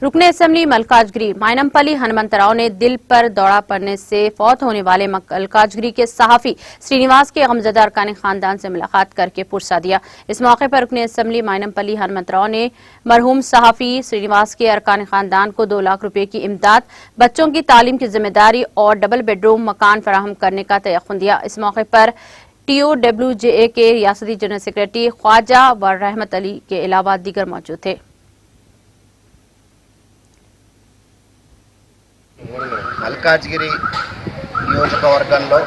रुकने असेंबली मलकाजगिरी मायनमपल्ली हनुमंतराव ने दिल पर दौरा पड़ने से फौत होने वाले मलकाजगिरी के सहाफी श्रीनिवास के गमजदा अरकान खानदान से मुलाकात करके पुरसा दिया। इस मौके पर रुकने असेंबली मायनमपल्ली हनुमंतराव ने मरहूम सहाफी श्रीनिवास के अरकान खानदान को 2 लाख रुपए की इमदाद, बच्चों की तालीम की जिम्मेदारी और डबल बेडरूम मकान फराहम करने का तयक़ुन दिया। इस मौके पर TOWJA के रियासती जनरल सेक्रेटरी ख्वाजा व रहमत अली के अलावा दीगर मौजूद थे। మల్కాజ్గిరి నియోజకవర్గంలో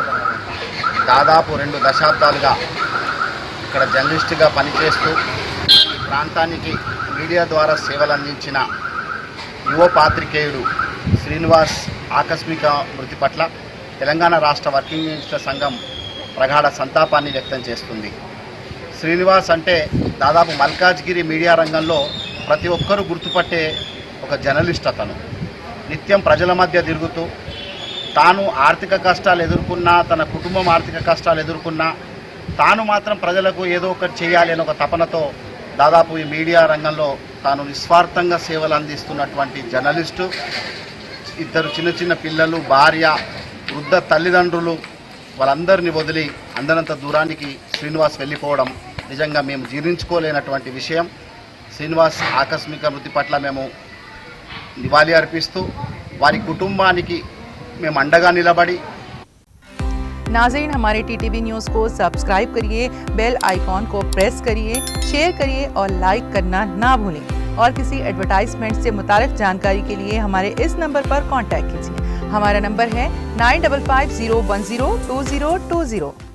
దాదాపు 2 దశాబ్దాలుగా ఇక్కడ జర్నలిస్టుగా పనిచేస్తూ ఈ ప్రాంతానికి మీడియా ద్వారా సేవలు అందించిన యువ పాత్రికేయుడు శ్రీనివాస్ ఆకస్మిక మృతి పట్ల తెలంగాణ రాష్ట్ర వర్కింగ్ జర్నలిస్టుల సంఘం ప్రగాఢ సంతాపాన్ని వ్యక్తం చేస్తుంది. శ్రీనివాస్ అంటే దాదాపు మల్కాజ్గిరి మీడియా రంగంలో ప్రతి ఒక్కరూ గుర్తుపట్టే ఒక జర్నలిస్ట్. అతను నిత్యం ప్రజల మధ్య తిరుగుతూ తాను ఆర్థిక కష్టాలు ఎదుర్కొన్నా, తన కుటుంబం ఆర్థిక కష్టాలు ఎదుర్కొన్నా తాను మాత్రం ప్రజలకు ఏదో ఒకటి చేయాలి అనే ఒక తపనతో దాదాపు ఈ మీడియా రంగంలో తాను నిస్వార్థంగా సేవలు అందిస్తున్నటువంటి జర్నలిస్టు. 2 చిన్న పిల్లలు, భార్య, వృద్ధ తల్లిదండ్రులు వాళ్ళందరినీ వదిలి అందరంత దూరానికి శ్రీనివాస్ వెళ్ళిపోవడం నిజంగా మేము జీర్ణించుకోలేనటువంటి విషయం. శ్రీనివాస్ ఆకస్మిక మృతి పట్ల మేము నివాళి अर्पिस्तू वारी कुटुंबानिकी మేము अंडगा निलबड़ी। नाज़रीन, हमारे TTV न्यूज़ को सब्सक्राइब करिए, बेल आइकॉन को प्रेस करिए, शेयर करिए और लाइक करना ना भूलें। और किसी एडवर्टाइजमेंट से मुताल्लिक जानकारी के लिए हमारे इस नंबर पर कांटेक्ट कीजिए। हमारा नंबर है 9550102020।